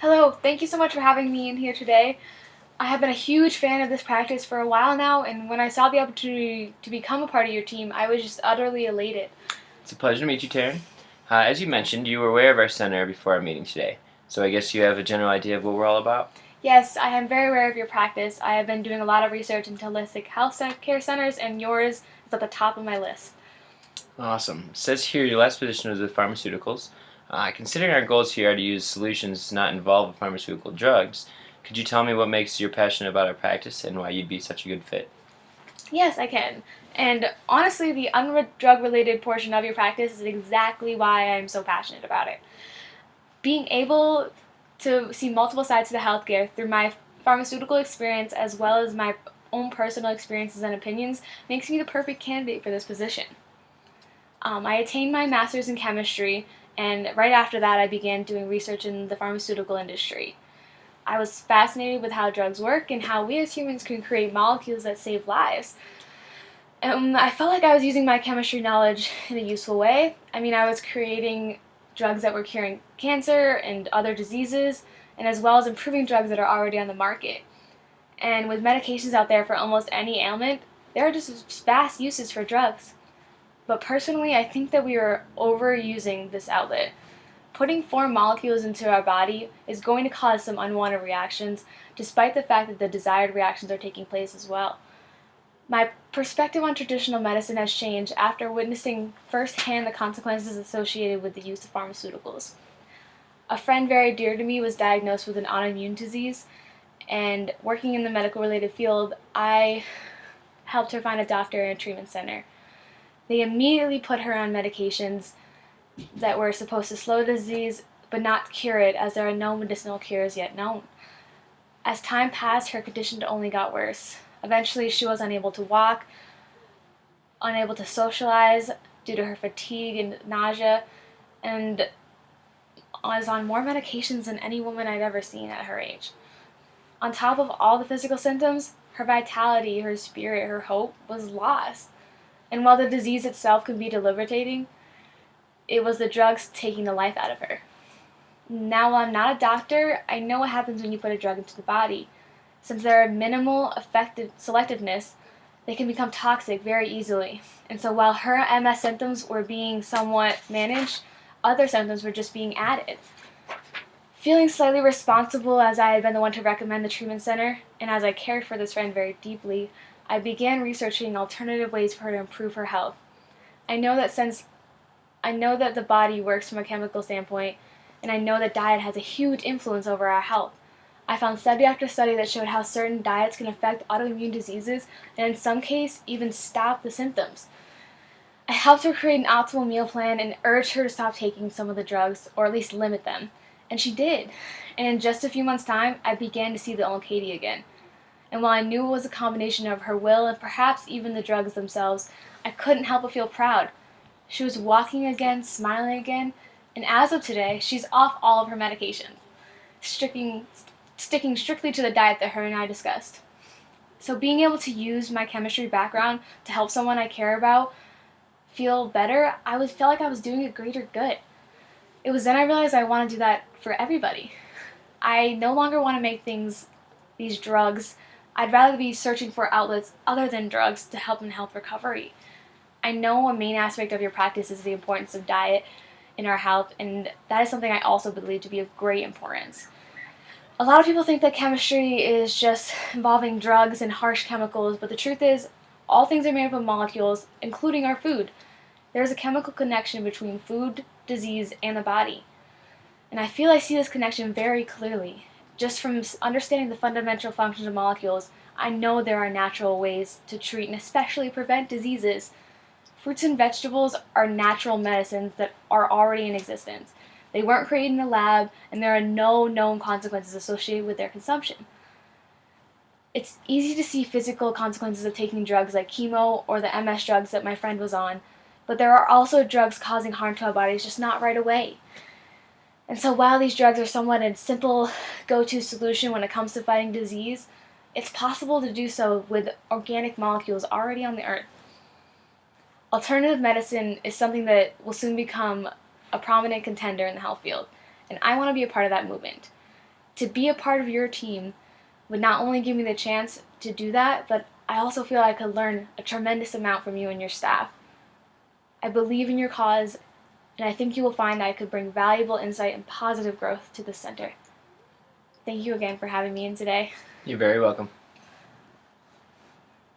Hello, thank you so much for having me in here today. I have been a huge fan of this practice for a while now, and when I saw the opportunity to become a part of your team, I was just utterly elated. It's a pleasure to meet you, Taryn. As you mentioned, you were aware of our center before our meeting today, so I guess you have a general idea of what we're all about? Yes, I am very aware of your practice. I have been doing a lot of research into holistic health care centers, and yours is at the top of my list. Awesome. It says here your last position was with pharmaceuticals. Considering our goals here are to use solutions not involve pharmaceutical drugs, could you tell me what makes you passionate about our practice and why you'd be such a good fit? Yes, I can. And honestly, the drug related portion of your practice is exactly why I'm so passionate about it. Being able to see multiple sides to the healthcare through my pharmaceutical experience as well as my own personal experiences and opinions makes me the perfect candidate for this position. I attained my master's in chemistry, and right after that, I began doing research in the pharmaceutical industry. I was fascinated with how drugs work and how we as humans can create molecules that save lives. I felt like I was using my chemistry knowledge in a useful way. I was creating drugs that were curing cancer and other diseases, and as well as improving drugs that are already on the market. And with medications out there for almost any ailment, there are just vast uses for drugs. But personally, I think that we are overusing this outlet. Putting foreign molecules into our body is going to cause some unwanted reactions, despite the fact that the desired reactions are taking place as well. My perspective on traditional medicine has changed after witnessing firsthand the consequences associated with the use of pharmaceuticals. A friend very dear to me was diagnosed with an autoimmune disease, and working in the medical related field, I helped her find a doctor and a treatment center. They immediately put her on medications that were supposed to slow the disease but not cure it, as there are no medicinal cures yet known. As time passed, her condition only got worse. Eventually, she was unable to walk, unable to socialize due to her fatigue and nausea, and was on more medications than any woman I'd ever seen at her age. On top of all the physical symptoms, her vitality, her spirit, her hope was lost. And while the disease itself can be debilitating, it was the drugs taking the life out of her. Now, while I'm not a doctor, I know what happens when you put a drug into the body. Since there are minimal effective selectiveness, they can become toxic very easily. And so while her MS symptoms were being somewhat managed, other symptoms were just being added. Feeling slightly responsible as I had been the one to recommend the treatment center, and as I cared for this friend very deeply, I began researching alternative ways for her to improve her health. I know that the body works from a chemical standpoint, and I know that diet has a huge influence over our health. I found study after study that showed how certain diets can affect autoimmune diseases and in some cases even stop the symptoms. I helped her create an optimal meal plan and urged her to stop taking some of the drugs, or at least limit them. And she did. And in just a few months' time, I began to see the old Katie again. And while I knew it was a combination of her will and perhaps even the drugs themselves, I couldn't help but feel proud. She was walking again, smiling again, and as of today, she's off all of her medications, sticking strictly to the diet that her and I discussed. So being able to use my chemistry background to help someone I care about feel better, felt like I was doing a greater good. It was then I realized I want to do that for everybody. I no longer want to make these drugs. I'd rather be searching for outlets other than drugs to help in health recovery. I know a main aspect of your practice is the importance of diet in our health, and that is something I also believe to be of great importance. A lot of people think that chemistry is just involving drugs and harsh chemicals, but the truth is, all things are made up of molecules, including our food. There is a chemical connection between food, disease, and the body. And I feel I see this connection very clearly. Just from understanding the fundamental functions of molecules, I know there are natural ways to treat and especially prevent diseases. Fruits and vegetables are natural medicines that are already in existence. They weren't created in a lab, and there are no known consequences associated with their consumption. It's easy to see physical consequences of taking drugs like chemo or the MS drugs that my friend was on, but there are also drugs causing harm to our bodies, just not right away. And so while these drugs are somewhat a simple go-to solution when it comes to fighting disease, it's possible to do so with organic molecules already on the earth. Alternative medicine is something that will soon become a prominent contender in the health field, and I want to be a part of that movement. to be a part of your team would not only give me the chance to do that, but I also feel I could learn a tremendous amount from you and your staff. I believe in your cause, and I think you will find that I could bring valuable insight and positive growth to the center. Thank you again for having me in today. You're very welcome.